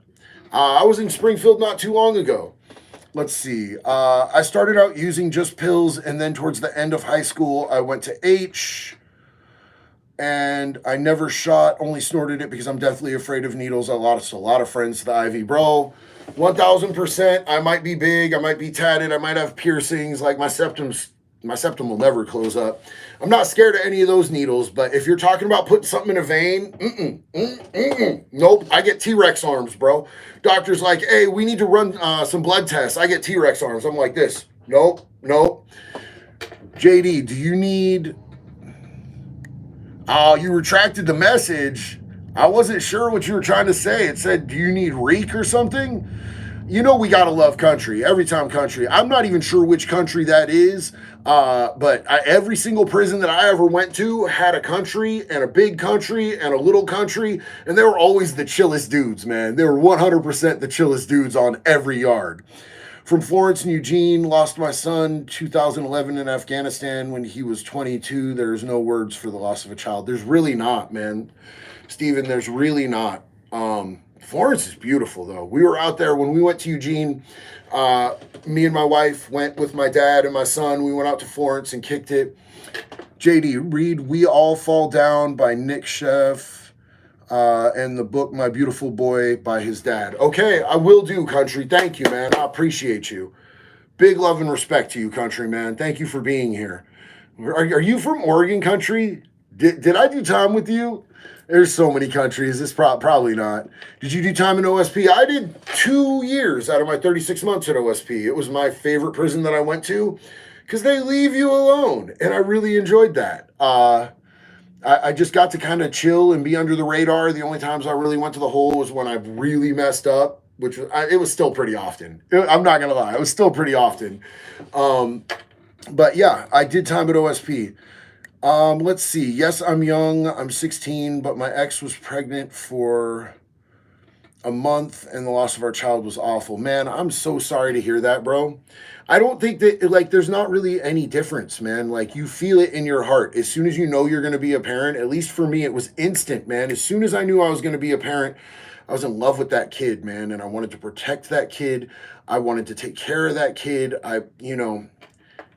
I was in Springfield not too long ago. Let's see. I started out using just pills, and then towards the end of high school, I went to H, and I never shot, only snorted it because I'm deathly afraid of needles. A lot of friends to the Ivy. Bro, 1000%. I might be big, I might be tatted, I might have piercings, like my septum will never close up. I'm not scared of any of those needles, but if you're talking about putting something in a vein, nope. I get T-Rex arms, bro. Doctor's like, hey, we need to run some blood tests. I get T-Rex arms. I'm like this. Nope. JD, do you need... you retracted the message. I wasn't sure what you were trying to say. It said, do you need reek or something? We gotta love country. Every time country. I'm not even sure which country that is, but every single prison that I ever went to had a country and a big country and a little country, and they were always the chillest dudes, man. They were 100% the chillest dudes on every yard. From Florence and Eugene, lost my son 2011 in Afghanistan when he was 22. There's no words for the loss of a child. There's really not, man. Steven, there's really not. Florence is beautiful, though. We were out there when we went to Eugene. Me and my wife went with my dad and my son. We went out to Florence and kicked it. JD, read We All Fall Down by Nick Sheff, and the book My Beautiful Boy by his dad. Okay, I will do, country. Thank you, man. I appreciate you. Big love and respect to you, country, man. Thank you for being here. Are you from Oregon, country? Did I do time with you? There's so many countries. It's probably not. Did you do time in OSP? I did 2 years out of my 36 months at OSP. It was my favorite prison that I went to because they leave you alone, and I really enjoyed that. I just got to kind of chill and be under the radar. The only times I really went to the hole was when I really messed up. which it was still pretty often. I'm not gonna lie, it was still pretty often. But yeah, I did time at OSP. Let's see. Yes, I'm young. I'm 16, but my ex was pregnant for a month, and the loss of our child was awful. Man, I'm so sorry to hear that, bro. I don't think that, like, there's not really any difference, man. Like, you feel it in your heart as soon as you know you're going to be a parent. At least for me, it was instant, man. As soon as I knew I was going to be a parent, I was in love with that kid, man, and I wanted to protect that kid. I wanted to take care of that kid.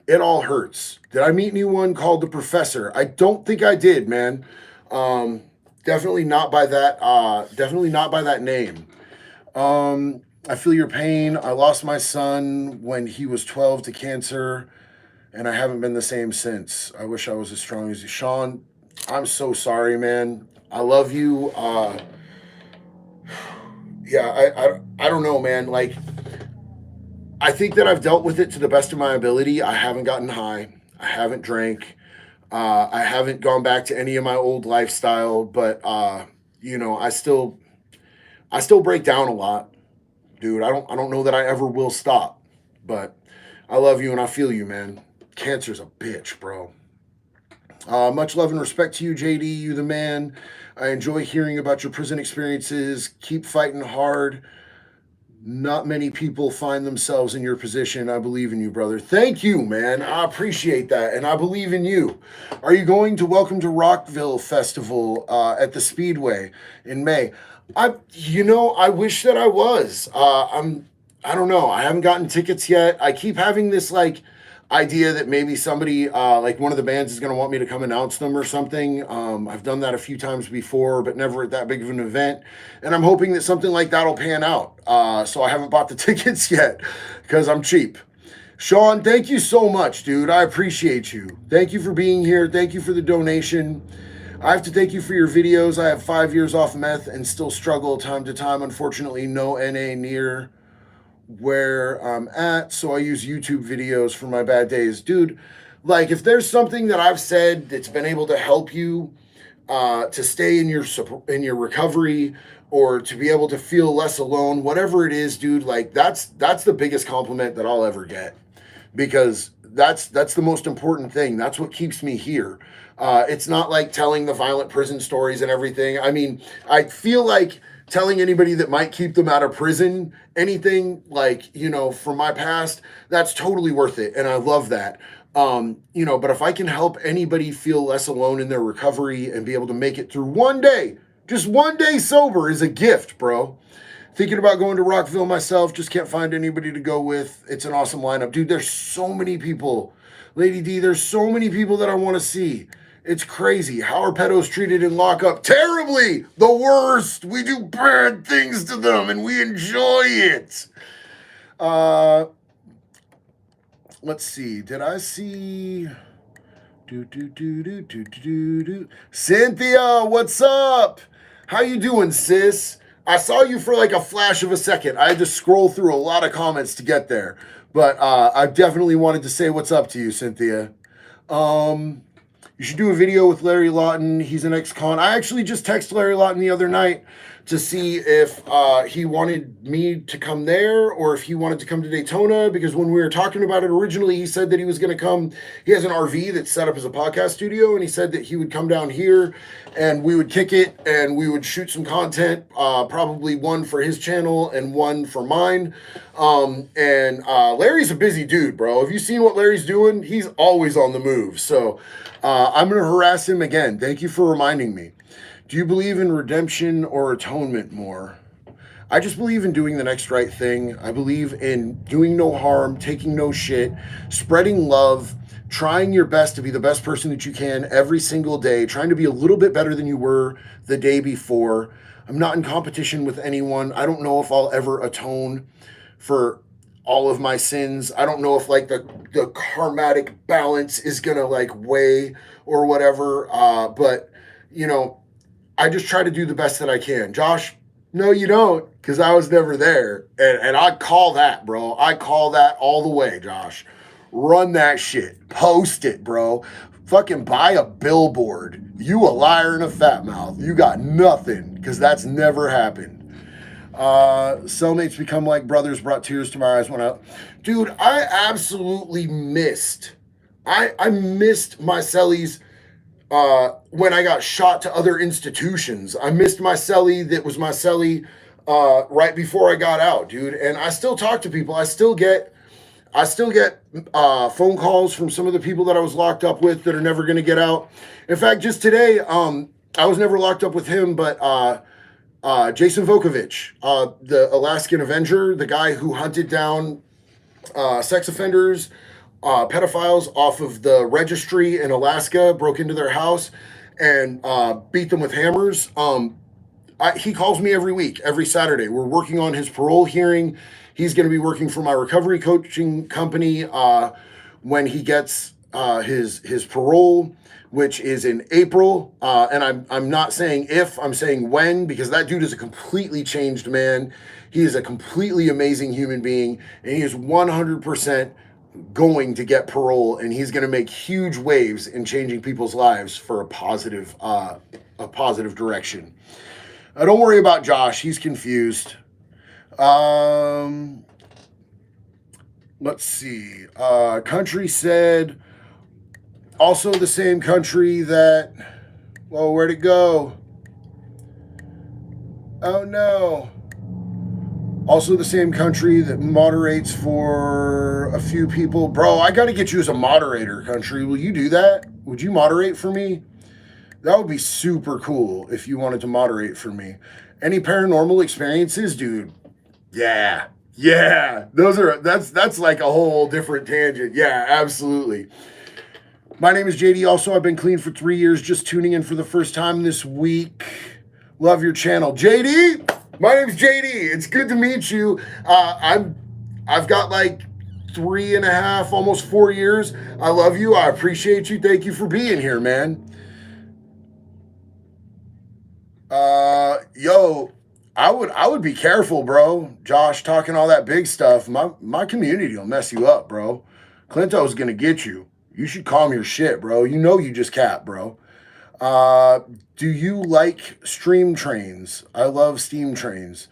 It all hurts. Did I meet anyone called the professor? I don't think I did, man. Definitely not by that. Definitely not by that name. I feel your pain. I lost my son when he was 12 to cancer, and I haven't been the same since. I wish I was as strong as you, Sean. I'm so sorry, man. I love you. I don't know, man. Like, I think that I've dealt with it to the best of my ability. I haven't gotten high. I haven't drank. I haven't gone back to any of my old lifestyle, but I still break down a lot, dude. I don't know that I ever will stop, but I love you and I feel you, man. Cancer's a bitch, bro. Much love and respect to you, JD. You the man. I enjoy hearing about your prison experiences. Keep fighting hard. Not many people find themselves in your position. I believe in you, brother. Thank you, man. I appreciate that, and I believe in you. Are you going to Welcome to Rockville Festival at the Speedway in May? I wish that I was. I don't know. I haven't gotten tickets yet. I keep having this idea that maybe somebody like one of the bands is going to want me to come announce them or something. I've done that a few times before, but never at that big of an event. And I'm hoping that something like that will pan out. So I haven't bought the tickets yet because I'm cheap. Sean, thank you so much, dude. I appreciate you. Thank you for being here. Thank you for the donation. I have to thank you for your videos. I have 5 years off meth and still struggle time to time. Unfortunately, no NA near where I'm at, so I use YouTube videos for my bad days. Dude, like, if there's something that I've said that's been able to help you to stay in your recovery, or to be able to feel less alone, whatever it is, dude, like, that's the biggest compliment that I'll ever get, because that's the most important thing. That's what keeps me here. It's not like telling the violent prison stories and everything. I mean, I feel like telling anybody that might keep them out of prison anything, like, from my past, that's totally worth it, and I love that. But if I can help anybody feel less alone in their recovery and be able to make it through one day, just one day sober, is a gift, bro. Thinking about going to Rockville myself, just can't find anybody to go with. It's an awesome lineup. Dude, there's so many people. Lady D, there's so many people that I want to see. It's crazy. How are pedos treated in lockup? Terribly! The worst! We do bad things to them and we enjoy it. Let's see. Did I see... Cynthia, what's up? How you doing, sis? I saw you for like a flash of a second. I had to scroll through a lot of comments to get there. But I definitely wanted to say what's up to you, Cynthia. You should do a video with Larry Lawton. He's an ex-con. I actually just texted Larry Lawton the other night to see if he wanted me to come there or if he wanted to come to Daytona, because when we were talking about it originally, he said that he was going to come. He has an RV that's set up as a podcast studio, and he said that he would come down here and we would kick it and we would shoot some content, probably one for his channel and one for mine. Larry's a busy dude, bro. Have you seen what Larry's doing? He's always on the move. So I'm going to harass him again. Thank you for reminding me. Do you believe in redemption or atonement more? I just believe in doing the next right thing. I believe in doing no harm, taking no shit, spreading love, trying your best to be the best person that you can every single day, trying to be a little bit better than you were the day before. I'm not in competition with anyone. I don't know if I'll ever atone for all of my sins. I don't know if the karmatic balance is gonna weigh or whatever. But I just try to do the best that I can. Josh, no, you don't, because I was never there. And I call that, bro. I call that all the way, Josh. Run that shit. Post it, bro. Fucking buy a billboard. You a liar and a fat mouth. You got nothing, because that's never happened. Cellmates become like brothers, brought tears to my eyes when dude, I absolutely missed. I missed my cellies when I got shot to other institutions. I missed my cellie that was my cellie right before I got out, dude. And I still talk to people. I still get phone calls from some of the people that I was locked up with that are never going to get out. In fact, just today, I was never locked up with him, but Jason Vukovich, the Alaskan Avenger, the guy who hunted down sex offenders, pedophiles off of the registry in Alaska, broke into their house and beat them with hammers. He calls me every week, every Saturday. We're working on his parole hearing. He's going to be working for my recovery coaching company when he gets his parole, which is in April. And I'm not saying if, I'm saying when, because that dude is a completely changed man. He is a completely amazing human being, and he is 100% going to get parole, and he's going to make huge waves in changing people's lives for a positive direction. Don't worry about Josh. He's confused. Let's see. Country said, also the same country that, well, where'd it go? Oh no. Also the same country that moderates for a few people. Bro, I got to get you as a moderator, country. Will you do that? Would you moderate for me? That would be super cool if you wanted to moderate for me. Any paranormal experiences, dude? Yeah. That's like a whole different tangent. Yeah, absolutely. My name is JD. Also, I've been clean for 3 years, just tuning in for the first time this week. Love your channel. JD, my name's JD. It's good to meet you. I've got like 3.5, almost 4 years. I love you. I appreciate you. Thank you for being here, man. Yo, I would be careful, bro. Josh talking all that big stuff. My community will mess you up, bro. Clinto's gonna get you. You should calm your shit, bro. You know you just capped, bro. Do you like stream trains? I love steam trains.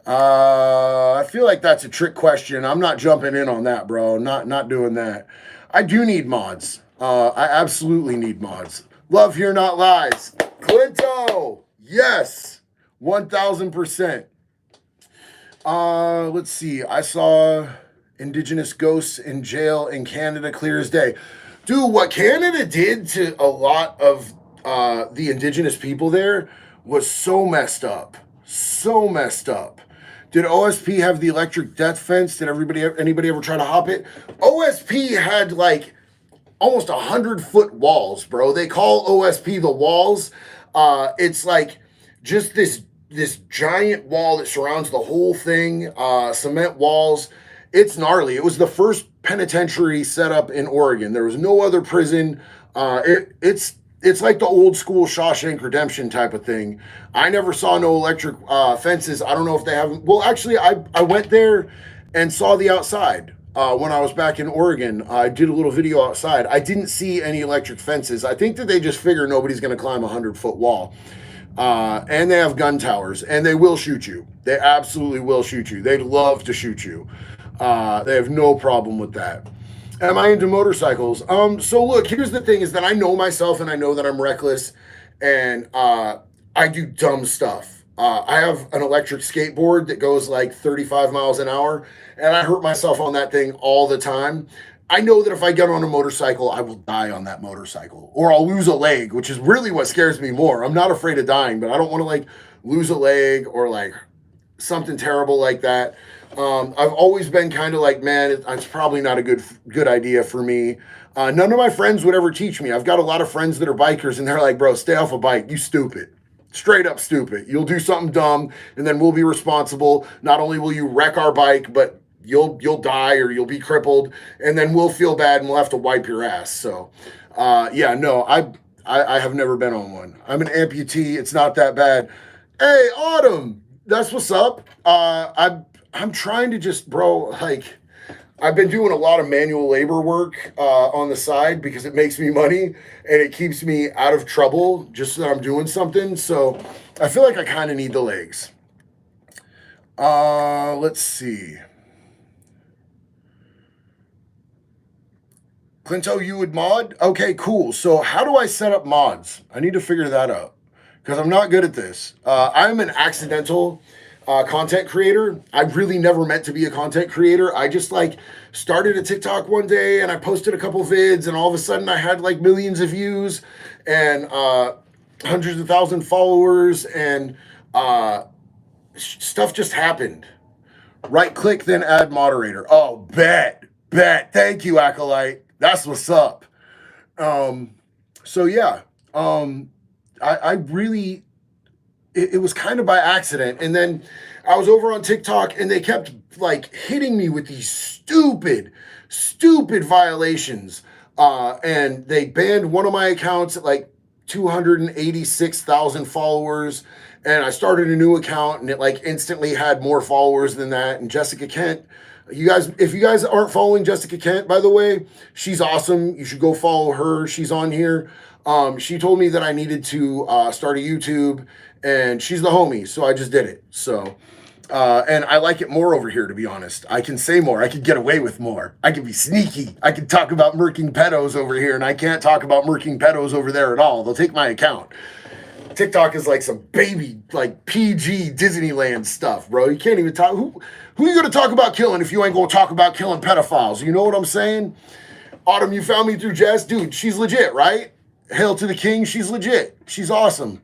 I feel like that's a trick question. I'm not jumping in on that, bro. Not doing that. I do need mods. I absolutely need mods. Love here, not lies. Clinto, yes, 1000%. Let's see. I saw Indigenous ghosts in jail in Canada clear as day. Dude, what Canada did to a lot of the Indigenous people there was so messed up. So messed up. Did OSP have the electric death fence? Did anybody ever try to hop it? OSP had like almost 100-foot walls, bro. They call OSP the walls. It's like just this giant wall that surrounds the whole thing, cement walls. It's gnarly. It was the first penitentiary set up in Oregon. There was no other prison. It's like the old school Shawshank Redemption type of thing. I never saw no electric fences. I don't know if they have. Well, actually, I went there and saw the outside when I was back in Oregon. I did a little video outside. I didn't see any electric fences. I think that they just figure nobody's going to climb a 100-foot wall. And they have gun towers, and they will shoot you. They absolutely will shoot you. They'd love to shoot you. They have no problem with that. Am I into motorcycles? So look, here's the thing is that I know myself and I know that I'm reckless and I do dumb stuff. I have an electric skateboard that goes like 35 miles an hour and I hurt myself on that thing all the time. I know that if I get on a motorcycle, I will die on that motorcycle or I'll lose a leg, which is really what scares me more. I'm not afraid of dying, but I don't want to like lose a leg or like something terrible like that. I've always been kind of like, man, it's probably not a good idea for me. None of my friends would ever teach me. I've got a lot of friends that are bikers and they're like, bro, stay off a bike. You stupid. Straight up stupid. You'll do something dumb and then we'll be responsible. Not only will you wreck our bike, but you'll die or you'll be crippled and then we'll feel bad and we'll have to wipe your ass. So, yeah, no, I have never been on one. I'm an amputee. It's not that bad. Hey, Autumn, that's what's up. I'm trying to just, bro, like, I've been doing a lot of manual labor work on the side because it makes me money and it keeps me out of trouble just so that I'm doing something. So I feel like I kind of need the legs. Let's see. Clinto, you would mod? Okay, cool. So how do I set up mods? I need to figure that out because I'm not good at this. I'm an accidental content creator. I really never meant to be a content creator. I just like started a TikTok one day and I posted a couple vids and all of a sudden I had like millions of views and hundreds of thousand followers and stuff just happened. Right click, then add moderator. Oh, bet. Thank you, Acolyte. That's what's up. So yeah, I really, it was kind of by accident. And then I was over on TikTok and they kept like hitting me with these stupid violations. And they banned one of my accounts at like 286,000 followers. And I started a new account and it like instantly had more followers than that. And Jessica Kent, you guys, if you guys aren't following Jessica Kent, by the way, she's awesome. You should go follow her. She's on here. She told me that I needed to start a YouTube and she's the homie. So I just did it. So, and I like it more over here, to be honest. I can say more. I can get away with more. I can be sneaky. I can talk about murking pedos over here and I can't talk about murking pedos over there at all. They'll take my account. TikTok is like some baby, like PG Disneyland stuff, bro. You can't even talk. Who you gonna talk about killing if you ain't gonna talk about killing pedophiles? You know what I'm saying? Autumn, you found me through Jess, dude. She's legit, right? Hail to the king. She's legit. She's awesome.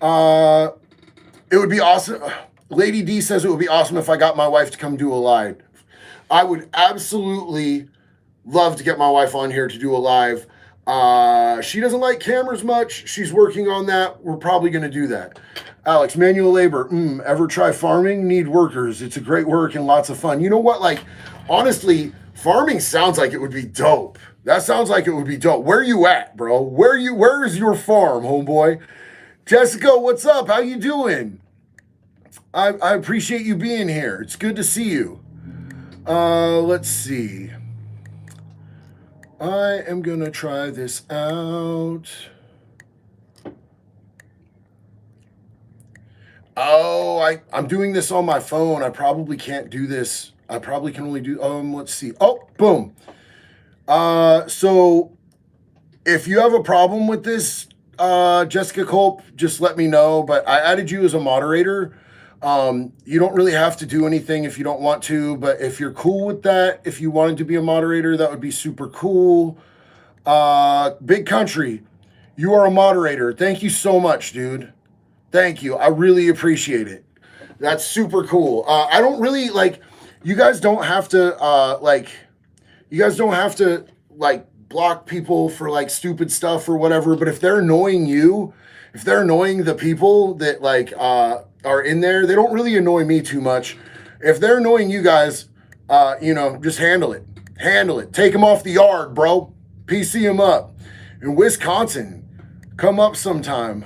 It would be awesome. Lady D says it would be awesome if I got my wife to come do a live. I would absolutely love to get my wife on here to do a live. She doesn't like cameras much. She's working on that. We're probably going to do that. Alex, manual labor. Ever try farming? Need workers. It's a great work and lots of fun. You know what? Like, honestly, farming sounds like it would be dope. That sounds like it would be dope. Where you at, bro? Where is your farm, homeboy? Jessica, what's up? How you doing? I appreciate you being here. It's good to see you. Let's see. I am gonna try this out. Oh, I'm doing this on my phone. I probably can't do this. I probably can only do, let's see. Oh, boom. So if you have a problem with this, Jessica Culp, just let me know, but I added you as a moderator. You don't really have to do anything if you don't want to, but if you're cool with that, if you wanted to be a moderator, that would be super cool. Big Country, you are a moderator. Thank you so much, dude. Thank you. I really appreciate it. That's super cool. I don't really like, you guys don't have to, block people for like stupid stuff or whatever, but if they're annoying you, if they're annoying the people that like, are in there, they don't really annoy me too much. If they're annoying you guys, just handle it. Take them off the yard, bro. PC them up. In Wisconsin, come up sometime.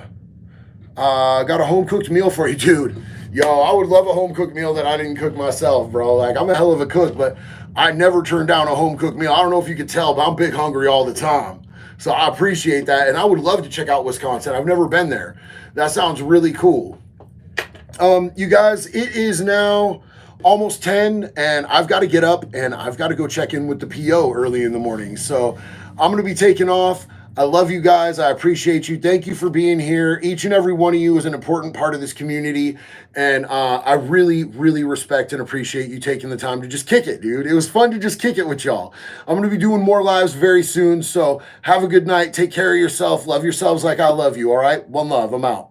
Got a home-cooked meal for you, dude. Yo, I would love a home-cooked meal that I didn't cook myself, bro. Like, I'm a hell of a cook, but I never turn down a home-cooked meal. I don't know if you could tell, but I'm big hungry all the time. So I appreciate that, and I would love to check out Wisconsin. I've never been there. That sounds really cool. You guys, it is now almost 10 and I've got to get up and I've got to go check in with the PO early in the morning. So I'm going to be taking off. I love you guys. I appreciate you. Thank you for being here. Each and every one of you is an important part of this community. And I really, really respect and appreciate you taking the time to just kick it, dude. It was fun to just kick it with y'all. I'm going to be doing more lives very soon. So have a good night. Take care of yourself. Love yourselves like I love you. All right. One love. I'm out.